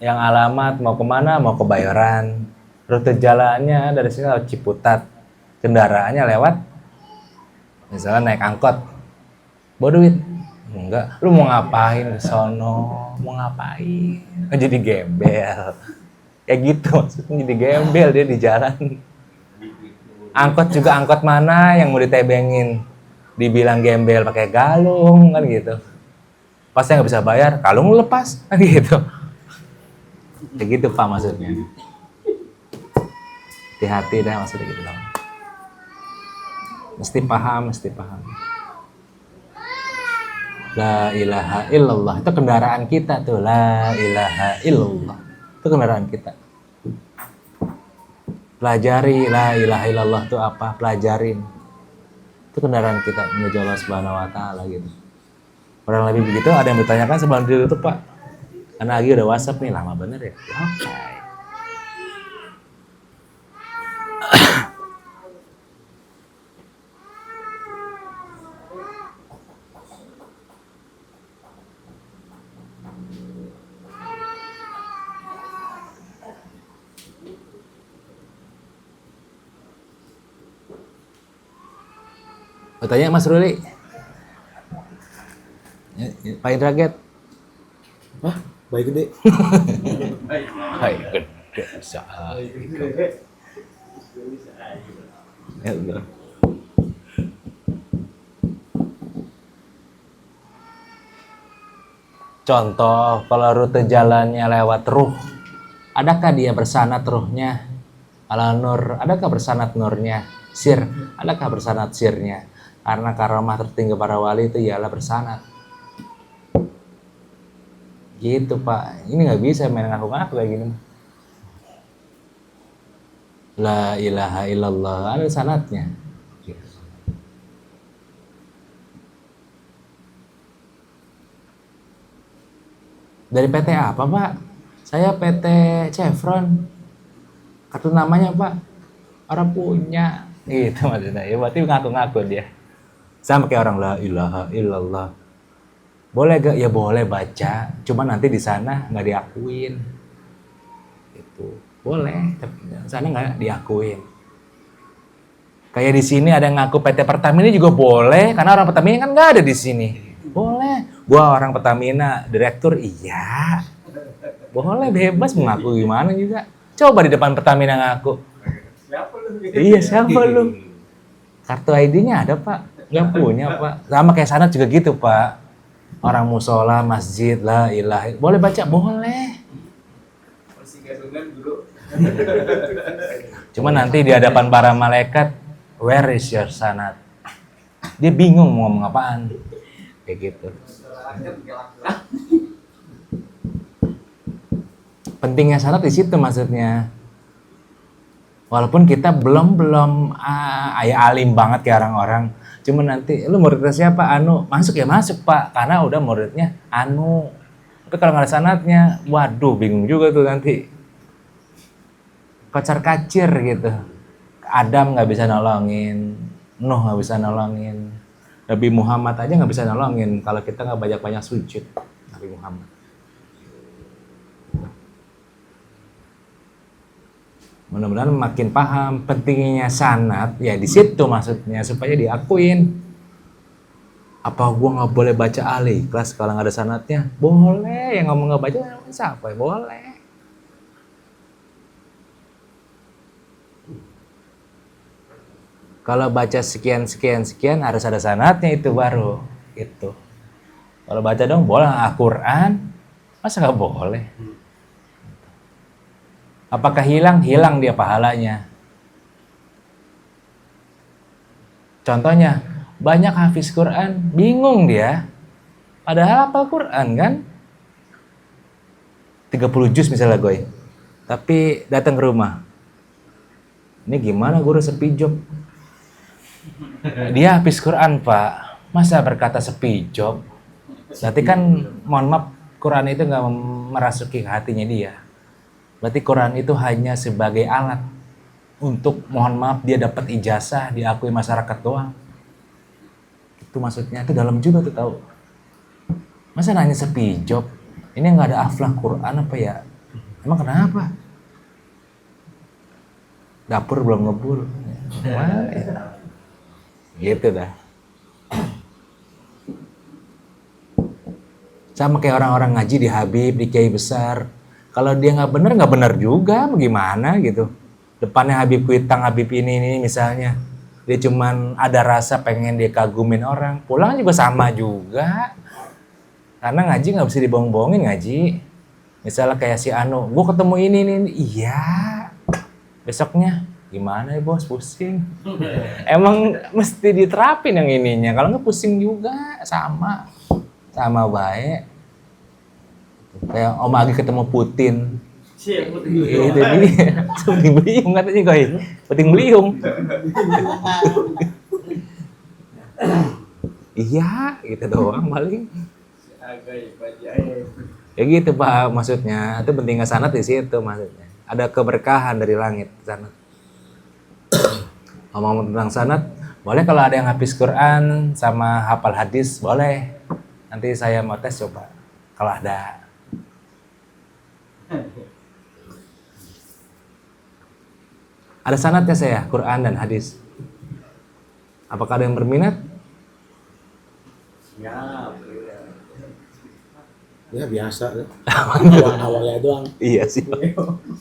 yang alamat mau kemana? Mau ke Bayoran. Rute jalannya dari sini lewat Ciputat. Kendaraannya lewat, misalnya naik angkot. Bawa duit. Enggak, lu mau ngapain ke sono? Mau ngapain? Jadi gembel. Kayak gitu maksudnya, jadi gembel dia di jalan. Angkot juga angkot mana yang mau ditebengin? Dibilang gembel pakai galung kan gitu. Pas saya nggak bisa bayar, kalung lu lepas kan gitu. Kayak gitu Pak maksudnya. Hati-hati dah maksudnya gitu dong. Mesti paham. La ilaha illallah itu kendaraan kita tuh. La ilaha illallah itu kendaraan kita. Pelajari la ilaha illallah itu apa? Pelajarin. Itu kendaraan kita menuju Allah Subhanahu wa taala gitu. Kurang lebih begitu. Ada yang bertanyakan sebelum ditutup Pak? Karena lagi udah WhatsApp nih, lama bener ya. Oke. Bertanya Mas Ruli. Pak Indraget. Hah? Baik gede. Hai gede. Ya Allah. Contoh, kalau rute jalannya lewat ruh, adakah dia bersanad ruhnya? Kalau nur, adakah bersanad nurnya? Sir, adakah bersanad sirnya? Karena karomah tertinggi para wali itu ialah bersanad. Gitu Pak, ini nggak bisa main ngaku-ngaku kayak gini. La ilaha illallah, ada sanadnya. Dari PT apa Pak? Saya PT Chevron. Kartu namanya Pak? Orang punya. Gitu maksudnya. Ya berarti ngaku-ngaku dia. Sama kayak orang la ilaha illallah. Boleh gak? Ya boleh baca. Cuma nanti di sana nggak diakuin. Itu boleh. Tapi di sana nggak diakuin. Kayak di sini ada yang ngaku PT Pertamina juga boleh. Karena orang Pertamina kan nggak ada di sini. Boleh. Gua orang Pertamina, direktur iya. Boleh bebas mengaku gimana juga. Coba di depan Pertamina ngaku. Siapa lu? Iya siapa lu? Kartu ID-nya ada Pak? Nggak punya Pak. Sama kayak sanad juga gitu Pak. Orang musola, masjid, la ilaha. Boleh baca? Boleh. Masih gasungan dulu. Cuma nanti di hadapan para malaikat, where is your sanad? Dia bingung mau ngomong apaan. Kayak gitu. Pentingnya sanad di situ maksudnya. Walaupun kita belum ayah alim banget kayak orang-orang. Cuma nanti lu muridnya siapa? Anu, masuk ya masuk Pak, karena udah muridnya Anu. Tapi kalau nggak ada sanadnya, waduh bingung juga tuh nanti. Kocar kacir gitu. Adam nggak bisa nolongin, Nuh nggak bisa nolongin, Nabi Muhammad aja nggak bisa nolongin kalau kita nggak banyak-banyak sujud. Nabi Muhammad. Mudah-mudahan makin paham pentingnya sanad ya di situ maksudnya supaya diakuin. Apa gua nggak boleh baca Al-Ikhlas kalau nggak ada sanadnya? Boleh, yang ngomong nggak baca siapa? Boleh. Kalau baca sekian harus ada sanadnya itu baru itu. Kalau baca dong boleh Al-Quran, masa nggak boleh? Apakah hilang? Hilang dia pahalanya. Contohnya, banyak hafiz Quran, bingung dia. Padahal hafal Quran kan? 30 juz misalnya gue. Tapi datang ke rumah. Ini gimana guru sepi job? Dia hafiz Quran Pak. Masa berkata sepi job? Berarti kan mohon maaf Quran itu gak merasuki hatinya dia. Berarti Quran itu hanya sebagai alat untuk mohon maaf dia dapat ijazah, diakui masyarakat doang. Itu maksudnya, itu dalam juga tuh tahu. Masa nanya sepi job? Ini nggak ada aflah Quran apa ya? Emang kenapa? Dapur belum ngebul. Wah, ya. Gitu dah. Sama kayak orang-orang ngaji di Habib, di Kiai besar. Kalau dia nggak benar juga, bagaimana gitu. Depannya Habib Kuitang, Habib ini misalnya. Dia cuman ada rasa pengen dia kagumin orang. Pulang juga sama juga. Karena ngaji nggak bisa dibohong-bohongin ngaji. Misalnya kayak si Anu, gue ketemu ini. Iya. Besoknya, gimana ya bos, pusing. Emang mesti diterapin yang ininya. Kalau nggak pusing juga, sama baik. Kayak Om Agi ketemu Putin. Siap, betul. Itu dia. Puting beliung katanya koi. Puting beliung. Iya, gitu doang paling. Agak ajaib. Ya gitu Pak maksudnya. Itu pentingnya sanad di situ maksudnya. Ada keberkahan dari langit sanad. Ngomong tentang sanad, boleh kalau ada yang habis Quran sama hafal hadis, boleh. Nanti saya mau tes coba. Kalau ada. Ada sanadnya saya, Quran dan hadis. Apakah ada yang berminat? Siap. Ya biasa ya. Awalnya doang. Iya sih.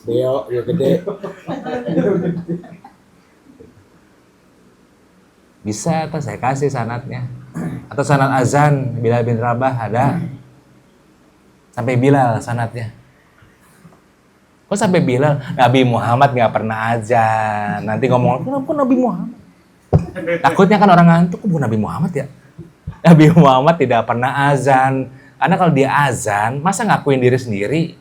Beo, dia gede. Bisa atau saya kasih sanadnya. Atau sanad azan Bilal bin Rabah ada. Sampai Bilal sanadnya. Kok sampai Bilal? Nabi Muhammad nggak pernah azan. Nanti ngomong, kenapa Nabi Muhammad? Takutnya kan orang ngantuk, kok bukan Nabi Muhammad ya? Nabi Muhammad tidak pernah azan. Karena kalau dia azan, masa ngakuin diri sendiri?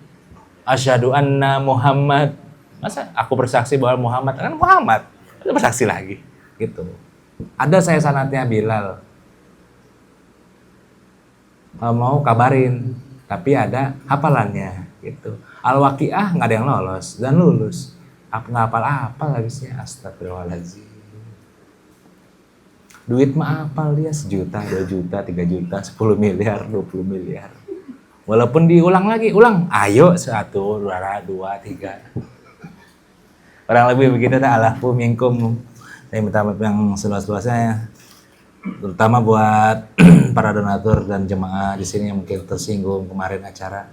Asyhadu anna Muhammad. Masa aku bersaksi bahwa Muhammad? Kan Muhammad. Ada bersaksi lagi. Gitu. Ada saya sanadnya Bilal. Kalau mau kabarin. Tapi ada hafalannya. Gitu. Al-Waqiah nggak ada yang lolos dan lulus. Nggak hafal habisnya. Astagfirullahaladzim. Duit mah apal dia 1 juta, 2 juta, 3 juta, 10 miliar, 20 miliar. Walaupun diulang lagi, ayo 1, 2, 3. Kurang lebih begitu dah alafu minkum. Saya minta maaf yang seluas-luasnya, terutama buat para donatur dan jemaah di sini yang mungkin tersinggung kemarin acara.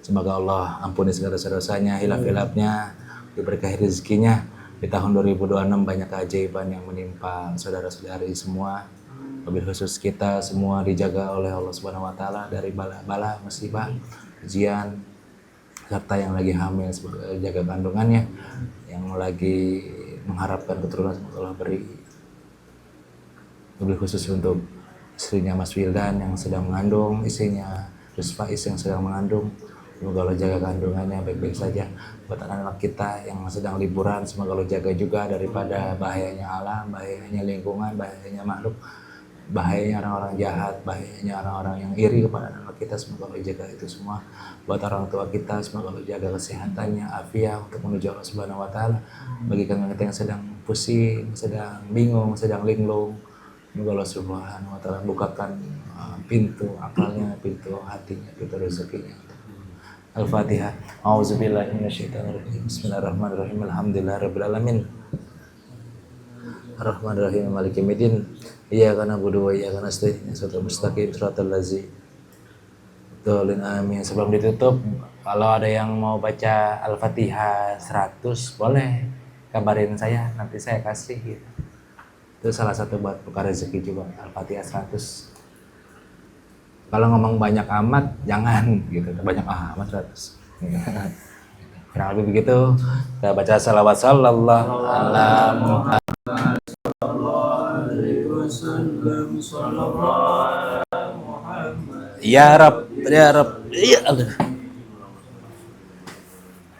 Semoga Allah ampuni segala dosanya, hilaf-hilafnya, diberkahi rezekinya. Di tahun 2026 banyak keajaiban yang menimpa saudara-saudari semua. Lebih khusus kita semua dijaga oleh Allah Subhanahu wa taala dari bala-bala, musibah, ujian, serta yang lagi hamil jaga kandungannya, yang lagi mengharapkan keturunan semoga Allah beri. Lebih khusus untuk istrinya Mas Wildan yang sedang mengandung, istrinya Gus Faiz yang sedang mengandung. Semoga Allah jaga kandungannya baik-baik saja. Buat anak-anak kita yang sedang liburan, semoga Allah jaga juga daripada bahayanya alam, bahayanya lingkungan, bahayanya makhluk, bahayanya orang-orang jahat, bahayanya orang-orang yang iri kepada anak-anak kita. Semoga Allah jaga itu semua. Buat orang tua kita, semoga Allah jaga kesehatannya, afiat untuk menuju Allah Subhanahu wa taala. Bagi kita yang sedang pusing, sedang bingung, sedang linglung, semoga Allah Subhanahu wa taala bukakan pintu akalnya, pintu hatinya, pintu rezekinya. Al-Fatihah. A'udzubillahi minasyaitonirrajim. Bismillahirrahmanirrahim. Alhamdulillahirabbil alamin. Arrahmanirrahim. Maliki yaumiddin. Iyyaka na'budu wa iyyaka nasta'in. Shiratal mustaqim. Shiratal ladzina amin. Sebelum ditutup, kalau ada yang mau baca Al-Fatihah 100 boleh kabarin saya, nanti saya kasih gitu. Itu salah satu buat buka rezeki juga, Al-Fatihah 100. Kalau ngomong banyak amat, jangan gitu. Banyak amat 100. Kurang lebih begitu. Kita baca salawat sallallahu alaihi wasallam. Ya Rabb, ya Rabb, ya Allah.